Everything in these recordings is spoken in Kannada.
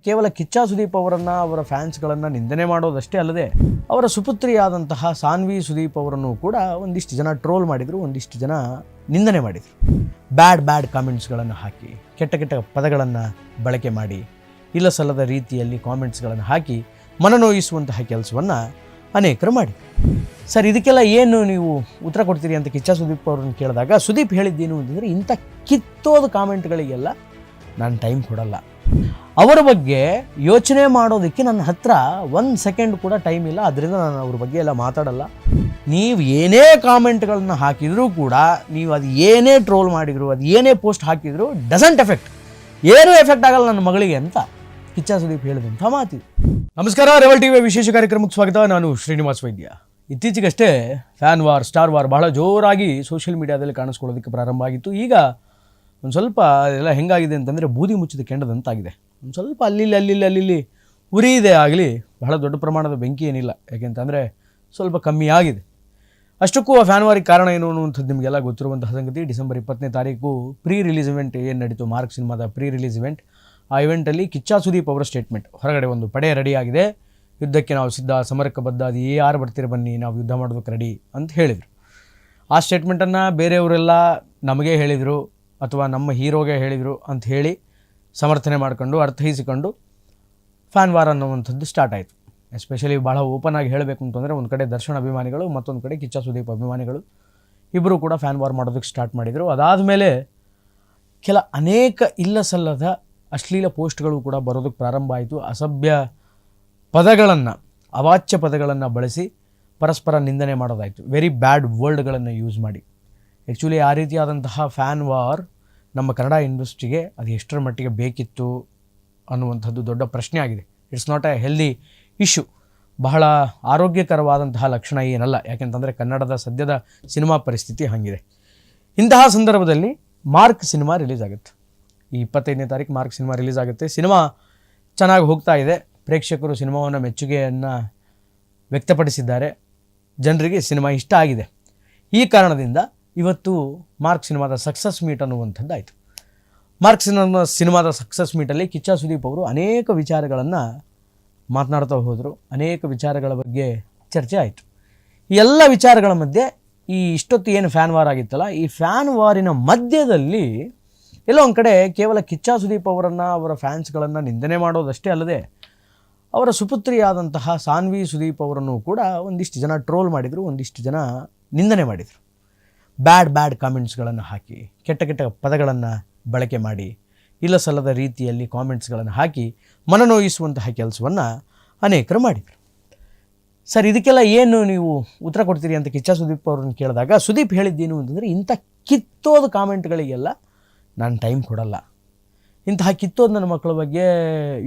ಕೇವಲ ಕಿಚ್ಚ ಸುದೀಪ್ ಅವರನ್ನು, ಅವರ ಫ್ಯಾನ್ಸ್ಗಳನ್ನು ನಿಂದನೆ ಮಾಡೋದಷ್ಟೇ ಅಲ್ಲದೆ ಅವರ ಸುಪುತ್ರಿಯಾದಂತಹ ಸಾನ್ವಿ ಸುದೀಪ್ ಅವರನ್ನು ಕೂಡ ಒಂದಿಷ್ಟು ಜನ ಟ್ರೋಲ್ ಮಾಡಿದರು, ಒಂದಿಷ್ಟು ಜನ ನಿಂದನೆ ಮಾಡಿದರು. ಬ್ಯಾಡ್ ಕಾಮೆಂಟ್ಸ್ಗಳನ್ನು ಹಾಕಿ, ಕೆಟ್ಟ ಪದಗಳನ್ನು ಬಳಕೆ ಮಾಡಿ, ಇಲ್ಲ ಸಲ್ಲದ ರೀತಿಯಲ್ಲಿ ಕಾಮೆಂಟ್ಸ್ಗಳನ್ನು ಹಾಕಿ ಮನನೋಯಿಸುವಂತಹ ಕೆಲಸವನ್ನು ಅನೇಕರು ಮಾಡಿ. ಸರ್, ಇದಕ್ಕೆಲ್ಲ ಏನು ನೀವು ಉತ್ತರ ಕೊಡ್ತೀರಿ ಅಂತ ಕಿಚ್ಚ ಸುದೀಪ್ ಅವ್ರನ್ನ ಕೇಳಿದಾಗ ಸುದೀಪ್ ಹೇಳಿದ್ದೇನು ಅಂತಂದರೆ, ಇಂಥ ಕಿತ್ತೋದ ಕಾಮೆಂಟ್ಗಳಿಗೆಲ್ಲ ನಾನು ಟೈಮ್ ಕೊಡಲ್ಲ. ಅವರ ಬಗ್ಗೆ ಯೋಚನೆ ಮಾಡೋದಕ್ಕೆ ನನ್ನ ಹತ್ರ 1 ಸೆಕೆಂಡ್ ಕೂಡ ಟೈಮ್ ಇಲ್ಲ. ಅದರಿಂದ ನಾನು ಅವ್ರ ಬಗ್ಗೆ ಎಲ್ಲ ಮಾತಾಡಲ್ಲ. ನೀವು ಏನೇ ಕಾಮೆಂಟ್ಗಳನ್ನ ಹಾಕಿದರೂ ಕೂಡ, ನೀವು ಅದು ಏನೇ ಟ್ರೋಲ್ ಮಾಡಿದ್ರು, ಅದು ಏನೇ ಪೋಸ್ಟ್ ಹಾಕಿದ್ರು, ಡಸಂಟ್ ಎಫೆಕ್ಟ್, ಏನೂ ಎಫೆಕ್ಟ್ ಆಗಲ್ಲ ನನ್ನ ಮಗಳಿಗೆ ಅಂತ ಕಿಚ್ಚ ಸುದೀಪ್ ಹೇಳಿದಂಥ ಮಾತಿದೆ. ನಮಸ್ಕಾರ, ರೆಬಲ್ ಟಿವಿಯ ವಿಶೇಷ ಕಾರ್ಯಕ್ರಮಕ್ಕೆ ಸ್ವಾಗತ. ನಾನು ಶ್ರೀನಿವಾಸ್ ವೈದ್ಯ. ಇತ್ತೀಚೆಗಷ್ಟೇ ಫ್ಯಾನ್ ವಾರ್, ಸ್ಟಾರ್ ವಾರ್ ಬಹಳ ಜೋರಾಗಿ ಸೋಷಿಯಲ್ ಮೀಡಿಯಾದಲ್ಲಿ ಕಾಣಿಸ್ಕೊಳ್ಳೋದಕ್ಕೆ ಪ್ರಾರಂಭ ಆಗಿತ್ತು. ಈಗ ಒಂದು ಸ್ವಲ್ಪ ಎಲ್ಲ ಹೆಂಗಾಗಿದೆ ಅಂತಂದರೆ ಬೂದಿ ಮುಚ್ಚಿದ ಕೆಂಡದಂತಾಗಿದೆ. ಒಂದು ಸ್ವಲ್ಪ ಅಲ್ಲಿ ಉರಿ ಇದೆ, ಆಗಲಿ ಬಹಳ ದೊಡ್ಡ ಪ್ರಮಾಣದ ಬೆಂಕಿ ಏನಿಲ್ಲ. ಯಾಕೆಂತಂದರೆ ಸ್ವಲ್ಪ ಕಮ್ಮಿ ಆಗಿದೆ. ಅಷ್ಟಕ್ಕೂ ಆ ಫ್ಯಾನ್ ವಾರಿಗೆ ಕಾರಣ ಏನು ಅನ್ನುವಂಥದ್ದು ನಿಮಗೆಲ್ಲ ಗೊತ್ತಿರುವಂತಹ ಸಂಗತಿ. ಡಿಸೆಂಬರ್ 20ನೇ ತಾರೀಕು ಪ್ರೀ ರಿಲೀಸ್ ಇವೆಂಟ್ ಏನು ನಡೀತು, ಮಾರ್ಕ್ ಸಿನಿಮಾದ ಪ್ರೀ ರಿಲೀಸ್ ಇವೆಂಟ್. ಆ ಇವೆಂಟಲ್ಲಿ ಕಿಚ್ಚ ಸುದೀಪ್ ಅವರ ಸ್ಟೇಟ್ಮೆಂಟ್ ಹೊರಗಡೆ, ಒಂದು ಪಡೆ ರೆಡಿಯಾಗಿದೆ, ಯುದ್ಧಕ್ಕೆ ನಾವು ಸಿದ್ಧ, ಸಮರಕ್ಕೆ ಬದ್ಧ, ಅದು ಯಾರು ಬರ್ತೀರಿ ಬನ್ನಿ, ನಾವು ಯುದ್ಧ ಮಾಡೋದಕ್ಕೆ ರೆಡಿ ಅಂತ ಹೇಳಿದರು. ಆ ಸ್ಟೇಟ್ಮೆಂಟನ್ನು ಬೇರೆಯವರೆಲ್ಲ ನಮಗೆ ಹೇಳಿದರು ಅಥವಾ ನಮ್ಮ ಹೀರೋಗೆ ಹೇಳಿದರು ಅಂತ ಹೇಳಿ ಸಮರ್ಥನೆ ಮಾಡ್ಕೊಂಡು, ಅರ್ಥೈಸಿಕೊಂಡು ಫ್ಯಾನ್ ವಾರ್ ಅನ್ನುವಂಥದ್ದು ಸ್ಟಾರ್ಟ್ ಆಯಿತು. ಎಸ್ಪೆಷಲಿ ಭಾಳ ಓಪನ್ ಆಗಿ ಹೇಳಬೇಕು ಅಂತಂದರೆ, ಒಂದು ಕಡೆ ದರ್ಶನ್ ಅಭಿಮಾನಿಗಳು, ಮತ್ತೊಂದು ಕಡೆ ಕಿಚ್ಚ ಸುದೀಪ್ ಅಭಿಮಾನಿಗಳು ಇಬ್ಬರು ಕೂಡ ಫ್ಯಾನ್ ವಾರ್ ಮಾಡೋದಕ್ಕೆ ಸ್ಟಾರ್ಟ್ ಮಾಡಿದರು. ಅದಾದಮೇಲೆ ಅನೇಕ ಇಲ್ಲ ಸಲ್ಲದ ಅಶ್ಲೀಲ ಪೋಸ್ಟ್ಗಳು ಕೂಡ ಬರೋದಕ್ಕೆ ಪ್ರಾರಂಭ ಆಯಿತು. ಅಸಭ್ಯ ಪದಗಳನ್ನು, ಅವಾಚ್ಯ ಪದಗಳನ್ನು ಬಳಸಿ ಪರಸ್ಪರ ನಿಂದನೆ ಮಾಡೋದಾಯಿತು. ವೆರಿ ಬ್ಯಾಡ್ ವರ್ಡ್ಗಳನ್ನು ಯೂಸ್ ಮಾಡಿ. ಆ್ಯಕ್ಚುಲಿ ಆ ರೀತಿಯಾದಂತಹ ಫ್ಯಾನ್ ವಾರ್ ನಮ್ಮ ಕನ್ನಡ ಇಂಡಸ್ಟ್ರಿಗೆ ಅದು ಎಷ್ಟರ ಮಟ್ಟಿಗೆ ಬೇಕಿತ್ತು ಅನ್ನುವಂಥದ್ದು ದೊಡ್ಡ ಪ್ರಶ್ನೆ ಆಗಿದೆ. It's not A healthy issue. ಬಹಳ ಆರೋಗ್ಯಕರವಾದಂತಹ ಲಕ್ಷಣ ಏನಲ್ಲ. ಯಾಕೆಂತಂದರೆ ಕನ್ನಡದ ಸದ್ಯದ ಸಿನಿಮಾ ಪರಿಸ್ಥಿತಿ ಹಾಗಿದೆ. ಇಂತಹ ಸಂದರ್ಭದಲ್ಲಿ ಮಾರ್ಕ್ ಸಿನಿಮಾ ರಿಲೀಸ್ ಆಗುತ್ತೆ. ಈ 25ನೇ ತಾರೀಕು ಮಾರ್ಕ್ ಸಿನಿಮಾ ರಿಲೀಸ್ ಆಗುತ್ತೆ. ಸಿನಿಮಾ ಚೆನ್ನಾಗಿ ಹೋಗ್ತಾ ಇದೆ. ಪ್ರೇಕ್ಷಕರು ಸಿನಿಮಾವನ್ನು ಮೆಚ್ಚುಗೆಯನ್ನು ವ್ಯಕ್ತಪಡಿಸಿದ್ದಾರೆ. ಜನರಿಗೆ ಸಿನಿಮಾ ಇಷ್ಟ ಆಗಿದೆ. ಈ ಕಾರಣದಿಂದ ಇವತ್ತು ಮಾರ್ಕ್ ಸಿನಿಮಾದ ಸಕ್ಸಸ್ ಮೀಟ್ ಅನ್ನುವಂಥದ್ದು ಆಯಿತು. ಮಾರ್ಕ್ ಸಿನಿಮಾದ ಸಕ್ಸಸ್ ಮೀಟಲ್ಲಿ ಕಿಚ್ಚ ಸುದೀಪ್ ಅವರು ಅನೇಕ ವಿಚಾರಗಳನ್ನು ಮಾತನಾಡ್ತಾ ಹೋದರು. ಅನೇಕ ವಿಚಾರಗಳ ಬಗ್ಗೆ ಚರ್ಚೆ ಆಯಿತು. ಈ ಎಲ್ಲ ವಿಚಾರಗಳ ಮಧ್ಯೆ ಈ ಇಷ್ಟೊತ್ತು ಏನು ಫ್ಯಾನ್ ವಾರ್ ಆಗಿತ್ತಲ್ಲ, ಈ ಫ್ಯಾನ್ ವಾರಿನ ಮಧ್ಯದಲ್ಲಿ ಎಲ್ಲೋ ಒಂದು ಕಡೆ ಕೇವಲ ಕಿಚ್ಚ ಸುದೀಪ್ ಅವರನ್ನು, ಅವರ ಫ್ಯಾನ್ಸ್ಗಳನ್ನು ನಿಂದನೆ ಮಾಡೋದಷ್ಟೇ ಅಲ್ಲದೆ ಅವರ ಸುಪುತ್ರಿಯಾದಂತಹ ಸಾನ್ವಿ ಸುದೀಪ್ ಅವರನ್ನು ಕೂಡ ಒಂದಿಷ್ಟು ಜನ ಟ್ರೋಲ್ ಮಾಡಿದರು, ಒಂದಿಷ್ಟು ಜನ ನಿಂದನೆ ಮಾಡಿದರು. ಬ್ಯಾಡ್ ಕಾಮೆಂಟ್ಸ್ಗಳನ್ನು ಹಾಕಿ, ಕೆಟ್ಟ ಪದಗಳನ್ನು ಬಳಕೆ ಮಾಡಿ, ಇಲ್ಲ ಸಲ್ಲದ ರೀತಿಯಲ್ಲಿ ಕಾಮೆಂಟ್ಸ್ಗಳನ್ನು ಹಾಕಿ ಮನನೋಯಿಸುವಂತಹ ಕೆಲಸವನ್ನು ಅನೇಕರು ಮಾಡಿದರು. ಸರ್, ಇದಕ್ಕೆಲ್ಲ ಏನು ನೀವು ಉತ್ತರ ಕೊಡ್ತೀರಿ ಅಂತ ಕಿಚ್ಚ ಸುದೀಪ್ ಅವ್ರನ್ನ ಕೇಳಿದಾಗ ಸುದೀಪ್ ಹೇಳಿದ್ದೇನು ಅಂತಂದರೆ, ಇಂಥ ಕಿತ್ತೋದ ಕಾಮೆಂಟ್ಗಳಿಗೆಲ್ಲ ನಾನು ಟೈಮ್ ಕೊಡಲ್ಲ. ಇಂತಹ ಕಿತ್ತೋದು ನನ್ನ ಮಕ್ಕಳ ಬಗ್ಗೆ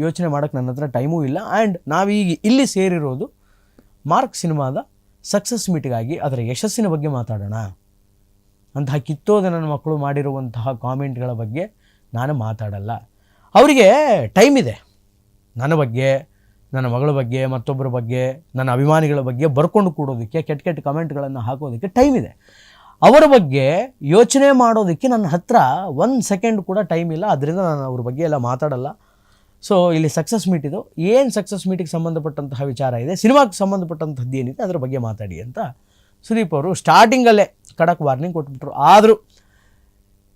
ಯೋಚನೆ ಮಾಡೋಕ್ಕೆ ನನ್ನ ಹತ್ರ ಟೈಮೂ ಇಲ್ಲ. ಆ್ಯಂಡ್ ನಾವೀಗ ಇಲ್ಲಿ ಸೇರಿರೋದು ಮಾರ್ಕ್ ಸಿನಿಮಾದ ಸಕ್ಸಸ್ ಮೀಟಿಗಾಗಿ, ಅದರ ಯಶಸ್ಸಿನ ಬಗ್ಗೆ ಮಾತಾಡೋಣ. ಅಂತಹ ಕಿತ್ತೋದ ನನ್ನ ಮಕ್ಕಳು ಮಾಡಿರುವಂತಹ ಕಾಮೆಂಟ್ಗಳ ಬಗ್ಗೆ ನಾನು ಮಾತಾಡಲ್ಲ. ಅವರಿಗೆ ಟೈಮ್ ಇದೆ. ನನ್ನ ಬಗ್ಗೆ, ನನ್ನ ಮಗಳ ಬಗ್ಗೆ, ಮತ್ತೊಬ್ಬರ ಬಗ್ಗೆ, ನನ್ನ ಅಭಿಮಾನಿಗಳ ಬಗ್ಗೆ ಬರ್ಕೊಂಡು ಕೂಡೋದಕ್ಕೆ, ಕೆಟ್ಟ ಕಮೆಂಟ್ಗಳನ್ನು ಹಾಕೋದಕ್ಕೆ ಟೈಮ್ ಇದೆ. ಅವರ ಬಗ್ಗೆ ಯೋಚನೆ ಮಾಡೋದಕ್ಕೆ ನನ್ನ ಹತ್ರ 1 ಸೆಕೆಂಡ್ ಕೂಡ ಟೈಮ್ ಇಲ್ಲ. ಅದರಿಂದ ನಾನು ಅವ್ರ ಬಗ್ಗೆ ಎಲ್ಲ ಮಾತಾಡಲ್ಲ. ಸೊ ಇಲ್ಲಿ ಸಕ್ಸಸ್ ಮೀಟ್ ಇದು, ಏನು ಸಕ್ಸಸ್ ಮೀಟಿಗೆ ಸಂಬಂಧಪಟ್ಟಂತಹ ವಿಚಾರ ಇದೆ, ಸಿನಿಮಾಗೆ ಸಂಬಂಧಪಟ್ಟಂಥದ್ದು ಏನಿದೆ ಅದರ ಬಗ್ಗೆ ಮಾತಾಡಿ ಅಂತ ಸುದೀಪ್ ಅವರು ಸ್ಟಾರ್ಟಿಂಗಲ್ಲೇ ಖಡಕ್ ವಾರ್ನಿಂಗ್ ಕೊಟ್ಬಿಟ್ರು. ಆದರೂ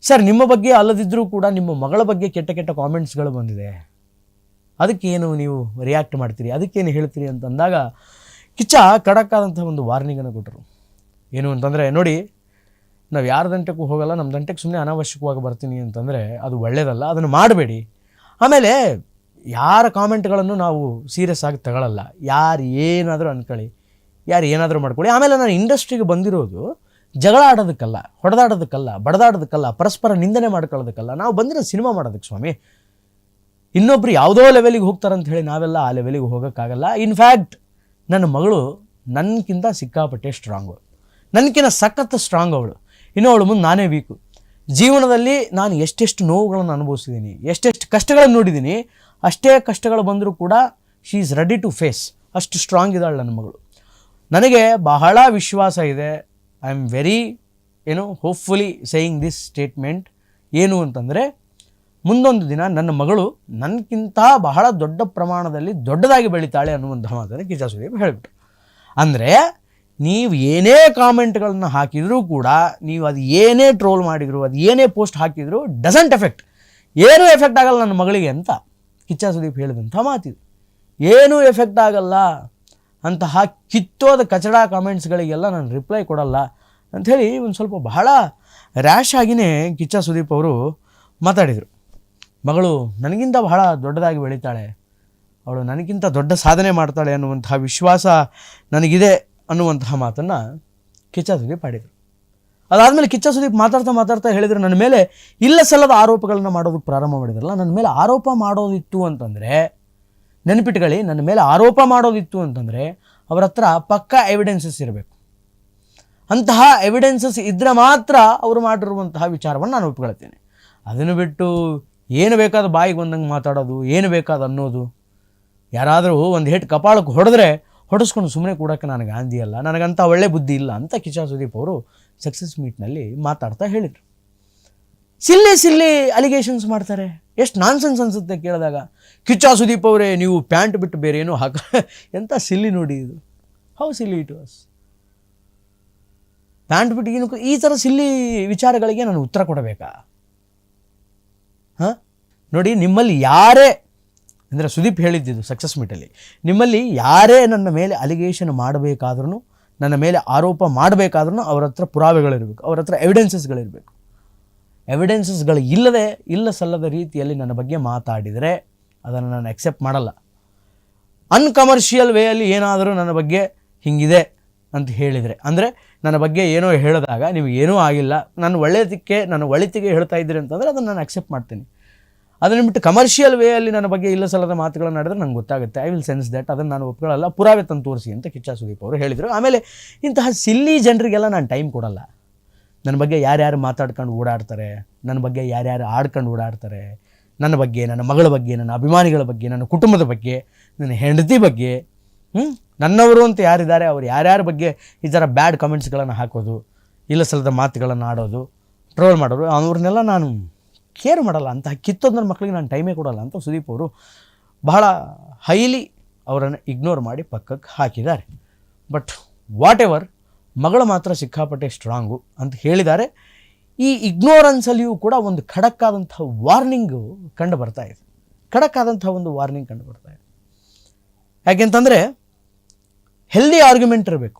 ಸರ್, ನಿಮ್ಮ ಬಗ್ಗೆ ಅಲ್ಲದಿದ್ದರೂ ಕೂಡ ನಿಮ್ಮ ಮಗಳ ಬಗ್ಗೆ ಕೆಟ್ಟ ಕಾಮೆಂಟ್ಸ್ಗಳು ಬಂದಿದೆ, ಅದಕ್ಕೇನು ನೀವು ರಿಯಾಕ್ಟ್ ಮಾಡ್ತೀರಿ, ಅದಕ್ಕೇನು ಹೇಳ್ತೀರಿ ಅಂತಂದಾಗ ಕಿಚ್ಚ ಖಡಕ್ ಆದಂಥ ಒಂದು ವಾರ್ನಿಂಗನ್ನು ಕೊಟ್ಟರು. ಏನು ಅಂತಂದರೆ, ನೋಡಿ, ನಾವು ಯಾರ ದಂಟೆಗೂ ಹೋಗಲ್ಲ, ನಮ್ಮ ದಂಟೆಗೆ ಸುಮ್ಮನೆ ಅನಾವಶ್ಯಕವಾಗಿ ಬರ್ತೀನಿ ಅಂತಂದರೆ ಅದು ಒಳ್ಳೆಯದಲ್ಲ, ಅದನ್ನು ಮಾಡಬೇಡಿ. ಆಮೇಲೆ ಯಾರ ಕಾಮೆಂಟ್ಗಳನ್ನು ನಾವು ಸೀರಿಯಸ್ ಆಗಿ ತಗೊಳ್ಳಲ್ಲ. ಯಾರು ಏನಾದರೂ ಅಂದ್ಕೊಳ್ಳಿ, ಯಾರು ಏನಾದರೂ ಮಾಡ್ಕೊಳ್ಳಿ. ಆಮೇಲೆ ನಾನು ಇಂಡಸ್ಟ್ರಿಗೆ ಬಂದಿರೋದು ಜಗಳ ಆಡೋದಕ್ಕಲ್ಲ, ಹೊಡೆದಾಡೋದಕ್ಕಲ್ಲ, ಬಡದಾಡೋದಕ್ಕಲ್ಲ, ಪರಸ್ಪರ ನಿಂದನೆ ಮಾಡ್ಕೊಳ್ಳೋದಕ್ಕಲ್ಲ. ನಾವು ಬಂದಿರೋ ಸಿನಿಮಾ ಮಾಡೋದಕ್ಕೆ ಸ್ವಾಮಿ. ಇನ್ನೊಬ್ರು ಯಾವುದೋ ಲೆವೆಲಿಗೆ ಹೋಗ್ತಾರಂತ ಹೇಳಿ ನಾವೆಲ್ಲ ಆ ಲೆವೆಲಿಗೆ ಹೋಗೋಕ್ಕಾಗಲ್ಲ. ಇನ್ಫ್ಯಾಕ್ಟ್ ನನ್ನ ಮಗಳು ನನಗಿಂತ ಸಿಕ್ಕಾಪಟ್ಟೆ ಸ್ಟ್ರಾಂಗು, ನನಗಿಂತ ಸಖತ್ ಸ್ಟ್ರಾಂಗ್ ಅವಳು. ಇನ್ನೂ ಅವಳು ಮುಂದೆ ನಾನೇ ವೀಕು. ಜೀವನದಲ್ಲಿ ನಾನು ಎಷ್ಟೆಷ್ಟು ನೋವುಗಳನ್ನು ಅನುಭವಿಸಿದ್ದೀನಿ, ಎಷ್ಟೆಷ್ಟು ಕಷ್ಟಗಳನ್ನು ನೋಡಿದ್ದೀನಿ. ಅಷ್ಟೇ ಕಷ್ಟಗಳು ಬಂದರೂ ಕೂಡ she is ready to face. ಅಷ್ಟು ಸ್ಟ್ರಾಂಗ್ ಇದ್ದಾಳೆ ನನ್ನ ಮಗಳು. ನನಗೆ ಬಹಳ ವಿಶ್ವಾಸ ಇದೆ. I am very hopefully saying this statement. ಏನು ಅಂತಂದರೆ, ಮುಂದೊಂದು ದಿನ ನನ್ನ ಮಗಳು ನನಗಿಂತ ಬಹಳ ದೊಡ್ಡ ಪ್ರಮಾಣದಲ್ಲಿ ದೊಡ್ಡದಾಗಿ ಬೆಳೀತಾಳೆ ಅನ್ನುವಂಥ ಮಾತನ್ನು ಕಿಚ್ಚ ಸುದೀಪ್ ಹೇಳಿಬಿಟ್ರು. ಅಂದರೆ ನೀವು ಏನೇ ಕಾಮೆಂಟ್ಗಳನ್ನ ಹಾಕಿದರೂ ಕೂಡ, ನೀವು ಅದು ಏನೇ ಟ್ರೋಲ್ ಮಾಡಿದ್ರು, ಅದು ಏನೇ ಪೋಸ್ಟ್ ಹಾಕಿದ್ರು, ಡಸಂಟ್ ಎಫೆಕ್ಟ್, ಏನೂ ಎಫೆಕ್ಟ್ ಆಗಲ್ಲ ನನ್ನ ಮಗಳಿಗೆ ಅಂತ ಕಿಚ್ಚ ಸುದೀಪ್ ಹೇಳಿದಂಥ ಮಾತಿದು. ಏನೂ ಎಫೆಕ್ಟ್ ಆಗಲ್ಲ, ಅಂತಹ ಕಿತ್ತೋದ ಕಚಡ ಕಾಮೆಂಟ್ಸ್ಗಳಿಗೆಲ್ಲ ನಾನು ರಿಪ್ಲೈ ಕೊಡಲ್ಲ ಅಂಥೇಳಿ ಒಂದು ಸ್ವಲ್ಪ ಬಹಳ ರ್ಯಾಶ್ ಆಗಿಯೇ ಕಿಚ್ಚ ಸುದೀಪ್ ಅವರು ಮಾತಾಡಿದರು. ಮಗಳು ನನಗಿಂತ ಬಹಳ ದೊಡ್ಡದಾಗಿ ಬೆಳೀತಾಳೆ, ಅವಳು ನನಗಿಂತ ದೊಡ್ಡ ಸಾಧನೆ ಮಾಡ್ತಾಳೆ ಅನ್ನುವಂತಹ ವಿಶ್ವಾಸ ನನಗಿದೆ ಅನ್ನುವಂತಹ ಮಾತನ್ನು ಕಿಚ್ಚ ಸುದೀಪ್ ಆಡಿದರು. ಅದಾದಮೇಲೆ ಕಿಚ್ಚ ಸುದೀಪ್ ಮಾತಾಡ್ತಾ ಹೇಳಿದರು, ನನ್ನ ಮೇಲೆ ಇಲ್ಲ ಸಲ್ಲದ ಆರೋಪಗಳನ್ನು ಮಾಡೋದಕ್ಕೆ ಪ್ರಾರಂಭ ಮಾಡಿದ್ರಲ್ಲ, ನನ್ನ ಮೇಲೆ ಆರೋಪ ಮಾಡೋದಿತ್ತು ಅಂತಂದರೆ, ನೆನಪಿಟ್ಕೊಳ್ಳಿ, ನನ್ನ ಮೇಲೆ ಆರೋಪ ಮಾಡೋದಿತ್ತು ಅಂತಂದರೆ ಅವರ ಹತ್ರ ಪಕ್ಕಾ ಎವಿಡೆನ್ಸಸ್ ಇರಬೇಕು. ಅಂತಹ ಎವಿಡೆನ್ಸಸ್ ಇದ್ದರೆ ಮಾತ್ರ ಅವರು ಮಾಡಿರುವಂತಹ ವಿಚಾರವನ್ನು ನಾನು ಒಪ್ಕೊಳ್ತೇನೆ. ಅದನ್ನು ಬಿಟ್ಟು ಏನು ಬೇಕಾದ ಬಾಯಿಗೆ ಬಂದಂಗೆ ಮಾತಾಡೋದು, ಏನು ಬೇಕಾದ ಅನ್ನೋದು, ಯಾರಾದರೂ ಒಂದು ಹೇಟ್ ಕಪಾಳಕ್ಕೆ ಹೊಡೆಸ್ಕೊಂಡು ಸುಮ್ಮನೆ ಕೂಡೋಕ್ಕೆ ನನಗೆ ಗಾಂಧಿ ಅಲ್ಲ, ನನಗಂಥ ಒಳ್ಳೆ ಬುದ್ಧಿ ಇಲ್ಲ ಅಂತ ಕಿಚ್ಚ ಸುದೀಪ್ ಅವರು ಸಕ್ಸಸ್ ಮೀಟ್ನಲ್ಲಿ ಮಾತಾಡ್ತಾ ಹೇಳಿದರು. ಸಿಲ್ಲಿ ಅಲಿಗೇಷನ್ಸ್ ಮಾಡ್ತಾರೆ. ಎಷ್ಟು ನಾನ್ಸೆನ್ಸ್ ಅನಿಸುತ್ತೆ ಕೇಳಿದಾಗ. ಕಿಚ್ಚ ಸುದೀಪ್ ಅವರೇ, ನೀವು ಪ್ಯಾಂಟ್ ಬಿಟ್ಟು ಬೇರೆ ಏನೂ ಎಂಥ ಸಿಲ್ಲಿ ನೋಡಿ ಇದು. How silly it was. Pant ಬಿಟ್ಟು ಏನು, ಈ ಥರ ಸಿಲ್ಲಿ ವಿಚಾರಗಳಿಗೆ ನಾನು ಉತ್ತರ ಕೊಡಬೇಕಾ? ಹಾಂ ನೋಡಿ, ನಿಮ್ಮಲ್ಲಿ ಯಾರೇ, ಅಂದರೆ ಸುದೀಪ್ ಹೇಳಿದ್ದಿದ್ದು ಸಕ್ಸಸ್ ಮೀಟಲ್ಲಿ, ನಿಮ್ಮಲ್ಲಿ ಯಾರೇ ನನ್ನ ಮೇಲೆ ಅಲಿಗೇಷನ್ ಮಾಡಬೇಕಾದ್ರೂ, ನನ್ನ ಮೇಲೆ ಆರೋಪ ಮಾಡಬೇಕಾದ್ರೂ ಅವ್ರ ಹತ್ರ ಪುರಾವೆಗಳಿರಬೇಕು, ಅವ್ರ ಹತ್ರ ಎವಿಡೆನ್ಸಸ್ಗಳಿರಬೇಕು. ಎವಿಡೆನ್ಸಸ್ಗಳು ಇಲ್ಲ ಸಲ್ಲದ ರೀತಿಯಲ್ಲಿ ನನ್ನ ಬಗ್ಗೆ ಮಾತಾಡಿದರೆ ಅದನ್ನು ನಾನು ಅಕ್ಸೆಪ್ಟ್ ಮಾಡಲ್ಲ. ಅನ್ಕಮರ್ಷಿಯಲ್ ವೇಯಲ್ಲಿ ಏನಾದರೂ ನನ್ನ ಬಗ್ಗೆ ಹಿಂಗಿದೆ ಅಂತ ಹೇಳಿದರೆ, ಅಂದರೆ ನನ್ನ ಬಗ್ಗೆ ಏನೋ ಹೇಳಿದಾಗ ನಿಮಗೇನೂ ಆಗಿಲ್ಲ, ನನ್ನ ಒಳಿತಿಗೆ ಹೇಳ್ತಾ ಇದ್ದೀರಿ ಅಂತಂದರೆ ಅದನ್ನು ನಾನು ಅಕ್ಸೆಪ್ಟ್ ಮಾಡ್ತೀನಿ. ಅದನ್ನು ಬಿಟ್ಟು ಕಮರ್ಷಿಯಲ್ ವೇಯಲ್ಲಿ ನನ್ನ ಬಗ್ಗೆ ಇಲ್ಲ ಸಲ್ಲದ ಮಾತುಗಳನ್ನು ನಡೆದ್ರೆ ನಂಗೆ ಗೊತ್ತಾಗುತ್ತೆ. I will sense that. ಅದನ್ನು ನಾನು ಒಪ್ಕೊಳ್ಳಲ್ಲ, ಪುರಾವೆ ತಂದು ತೋರಿಸಿ ಅಂತ ಕಿಚ್ಚ ಸುದೀಪ್ ಅವರು ಹೇಳಿದರು. ಆಮೇಲೆ ಇಂತಹ ಸಿಲ್ಲಿ ಜನರಿಗೆಲ್ಲ ನಾನು ಟೈಮ್ ಕೊಡಲ್ಲ. ನನ್ನ ಬಗ್ಗೆ ಯಾರ್ಯಾರು ಮಾತಾಡ್ಕೊಂಡು ಓಡಾಡ್ತಾರೆ, ನನ್ನ ಬಗ್ಗೆ ಯಾರ್ಯಾರು ಆಡ್ಕೊಂಡು ಓಡಾಡ್ತಾರೆ, ನನ್ನ ಬಗ್ಗೆ, ನನ್ನ ಮಗಳ ಬಗ್ಗೆ, ನನ್ನ ಅಭಿಮಾನಿಗಳ ಬಗ್ಗೆ, ನನ್ನ ಕುಟುಂಬದ ಬಗ್ಗೆ, ನನ್ನ ಹೆಂಡತಿ ಬಗ್ಗೆ, ನನ್ನವರು ಅಂತ ಯಾರಿದ್ದಾರೆ ಅವರು ಯಾರ್ಯಾರ ಬಗ್ಗೆ ಈ ಥರ ಬ್ಯಾಡ್ ಕಮೆಂಟ್ಸ್ಗಳನ್ನು ಹಾಕೋದು, ಇಲ್ಲ ಸಲ್ಲದ ಮಾತುಗಳನ್ನು ಆಡೋದು, ಟ್ರೋಲ್ ಮಾಡೋರು, ಅವ್ರನ್ನೆಲ್ಲ ನಾನು ಕೇರ್ ಮಾಡಲ್ಲ. ಅಂತಹ ಕಿತ್ತೋದು ನನ್ನ ಮಕ್ಕಳಿಗೆ ನಾನು ಟೈಮೇ ಕೊಡಲ್ಲ ಅಂತ ಸುದೀಪ್ ಅವರು ಬಹಳ ಹೈಲಿ ಅವರನ್ನು ಇಗ್ನೋರ್ ಮಾಡಿ ಪಕ್ಕಕ್ಕೆ ಹಾಕಿದ್ದಾರೆ. ಬಟ್ ವಾಟ್ ಎವರ್, ಮಗಳು ಮಾತ್ರ ಸಿಕ್ಕಾಪಟ್ಟೆ ಸ್ಟ್ರಾಂಗು ಅಂತ ಹೇಳಿದ್ದಾರೆ. ಈ ಇಗ್ನೋರೆನ್ಸಲ್ಲಿಯೂ ಕೂಡ ಒಂದು ಖಡಕ್ಕಾದಂಥ ವಾರ್ನಿಂಗು ಕಂಡು ಬರ್ತಾ ಇದೆ. ಒಂದು ವಾರ್ನಿಂಗ್ ಕಂಡು ಬರ್ತಾ ಇದೆ. ಯಾಕೆಂತಂದರೆ ಹೆಲ್ದಿ ಆರ್ಗ್ಯುಮೆಂಟ್ ಇರಬೇಕು,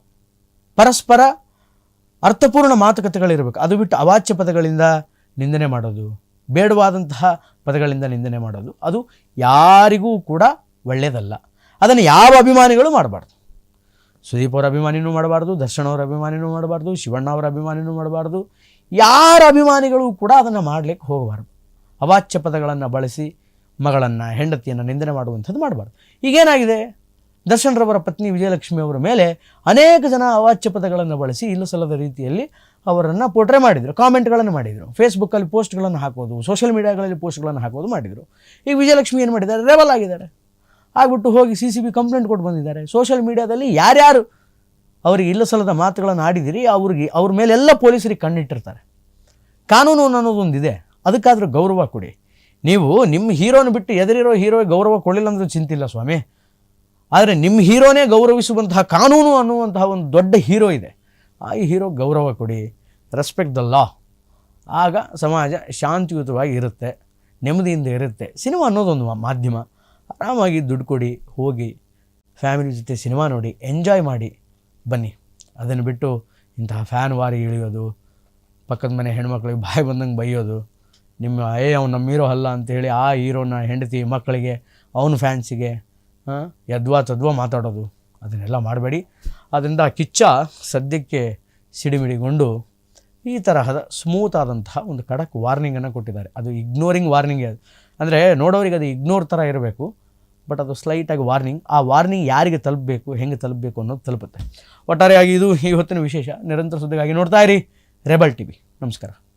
ಪರಸ್ಪರ ಅರ್ಥಪೂರ್ಣ ಮಾತುಕತೆಗಳಿರಬೇಕು. ಅದು ಬಿಟ್ಟು ಅವಾಚ್ಯ ಪದಗಳಿಂದ ನಿಂದನೆ ಮಾಡೋದು, ಬೇಡವಾದಂತಹ ಪದಗಳಿಂದ ನಿಂದನೆ ಮಾಡೋದು, ಅದು ಯಾರಿಗೂ ಕೂಡ ಒಳ್ಳೆಯದಲ್ಲ. ಅದನ್ನು ಯಾವ ಅಭಿಮಾನಿಗಳು ಮಾಡಬಾರ್ದು. ಸುದೀಪ್ ಅವರ ಅಭಿಮಾನಿನೂ ಮಾಡಬಾರ್ದು, ದರ್ಶನ್ ಅವರ ಅಭಿಮಾನಿನೂ ಮಾಡಬಾರ್ದು, ಶಿವಣ್ಣ ಅವರ ಅಭಿಮಾನಿನೂ ಮಾಡಬಾರ್ದು, ಯಾರ ಅಭಿಮಾನಿಗಳು ಕೂಡ ಅದನ್ನು ಮಾಡಲಿಕ್ಕೆ ಹೋಗಬಾರ್ದು. ಅವಾಚ್ಯ ಪದಗಳನ್ನು ಬಳಸಿ ಮಗಳನ್ನು, ಹೆಂಡತಿಯನ್ನು ನಿಂದನೆ ಮಾಡುವಂಥದ್ದು ಮಾಡಬಾರ್ದು. ಈಗೇನಾಗಿದೆ, ದರ್ಶನ್ ರವರ ಪತ್ನಿ ವಿಜಯಲಕ್ಷ್ಮಿ ಅವರ ಮೇಲೆ ಅನೇಕ ಜನ ಅವಾಚ್ಯ ಪದಗಳನ್ನು ಬಳಸಿ ಇಲ್ಲ ಸಲ್ಲದ ರೀತಿಯಲ್ಲಿ ಅವರನ್ನು ಪೋರ್ಟ್ರೇ ಮಾಡಿದರು, ಕಾಮೆಂಟ್ಗಳನ್ನು ಮಾಡಿದರು, ಫೇಸ್ಬುಕ್ಕಲ್ಲಿ ಪೋಸ್ಟ್ಗಳನ್ನು ಹಾಕೋದು, ಸೋಷಿಯಲ್ ಮೀಡಿಯಾಗಳಲ್ಲಿ ಪೋಸ್ಟ್ಗಳನ್ನು ಹಾಕೋದು ಮಾಡಿದರು. ಈಗ ವಿಜಯಲಕ್ಷ್ಮಿ ಏನು ಮಾಡಿದ್ದಾರೆ, ರೆಬಲ್ ಆಗಿದ್ದಾರೆ. ಆಗಿಬಿಟ್ಟು ಹೋಗಿ CCB ಕಂಪ್ಲೇಂಟ್ ಕೊಟ್ಟು ಬಂದಿದ್ದಾರೆ. ಸೋಷಿಯಲ್ ಮೀಡಿಯಾದಲ್ಲಿ ಯಾರ್ಯಾರು ಅವರಿಗೆ ಇಲ್ಲ ಸಲ್ಲದ ಮಾತುಗಳನ್ನು ಆಡಿದಿರಿ ಅವ್ರ ಮೇಲೆಲ್ಲ ಪೊಲೀಸರಿಗೆ ಕಣ್ಣಿಟ್ಟಿರ್ತಾರೆ. ಕಾನೂನು ಅನ್ನೋದೊಂದಿದೆ, ಅದಕ್ಕಾದರೂ ಗೌರವ ಕೊಡಿ. ನೀವು ನಿಮ್ಮ ಹೀರೋನ ಬಿಟ್ಟು ಎದುರಿರೋ ಹೀರೋಗೆ ಗೌರವ ಕೊಡಲಿಲ್ಲ ಅಂದರೂ ಚಿಂತಿಲ್ಲ ಸ್ವಾಮಿ. ಆದರೆ ನಿಮ್ಮ ಹೀರೋನೇ ಗೌರವಿಸುವಂತಹ ಕಾನೂನು ಅನ್ನುವಂತಹ ಒಂದು ದೊಡ್ಡ ಹೀರೋ ಇದೆ. ಆ ಹೀರೋ ಗೌರವ ಕೊಡಿ, ರೆಸ್ಪೆಕ್ಟ್ ದ ಲಾ. ಆಗ ಸಮಾಜ ಶಾಂತಿಯುತವಾಗಿ ಇರುತ್ತೆ, ನೆಮ್ಮದಿಯಿಂದ ಇರುತ್ತೆ. ಸಿನಿಮಾ ಅನ್ನೋದೊಂದು ಮಾಧ್ಯಮ. ಆರಾಮಾಗಿ ದುಡ್ಡು ಕೊಡಿ, ಹೋಗಿ ಫ್ಯಾಮಿಲಿ ಜೊತೆ ಸಿನಿಮಾ ನೋಡಿ, ಎಂಜಾಯ್ ಮಾಡಿ ಬನ್ನಿ. ಅದನ್ನು ಬಿಟ್ಟು ಇಂತಹ ಫ್ಯಾನ್ ವಾರಿ ಇಳಿಯೋದು, ಪಕ್ಕದ ಮನೆ ಹೆಣ್ಮಕ್ಳಿಗೆ ಬಾಯಿ ಬಂದಂಗೆ ಬೈಯೋದು, ಅವ್ನು ನಮ್ಮ ಹೀರೋ ಅಲ್ಲ ಅಂಥೇಳಿ ಆ ಹೀರೋನ ಹೆಂಡತಿ ಮಕ್ಕಳಿಗೆ, ಅವನ ಫ್ಯಾನ್ಸಿಗೆ ಯದ್ವಾ ಮಾತಾಡೋದು, ಅದನ್ನೆಲ್ಲ ಮಾಡಬೇಡಿ. ಅದರಿಂದ ಕಿಚ್ಚ ಸದ್ಯಕ್ಕೆ ಸಿಡಿಮಿಡಿಗೊಂಡು ಈ ತರಹದ ಸ್ಮೂತ್ ಆದಂತಹ ಒಂದು ಖಡಕ್ ವಾರ್ನಿಂಗನ್ನು ಕೊಟ್ಟಿದ್ದಾರೆ. ಅದು ಇಗ್ನೋರಿಂಗ್ ವಾರ್ನಿಂಗ್. ಅಂದರೆ ನೋಡೋರಿಗೆ ಅದು ಇಗ್ನೋರ್ ಥರ ಇರಬೇಕು, ಬಟ್ ಅದು ಸ್ಲೈಟಾಗಿ ವಾರ್ನಿಂಗ್. ಆ ವಾರ್ನಿಂಗ್ ಯಾರಿಗೆ ತಲುಪಬೇಕು, ಹೆಂಗೆ ತಲುಪಬೇಕು ಅನ್ನೋದು ತಲುಪುತ್ತೆ. ಒಟ್ಟಾರೆಯಾಗಿ ಇದು ಇವತ್ತಿನ ವಿಶೇಷ. ನಿರಂತರ ಸುದ್ದಿಗಾಗಿ ನೋಡ್ತಾ ಇರಿ ರೆಬಲ್ TV. ನಮಸ್ಕಾರ.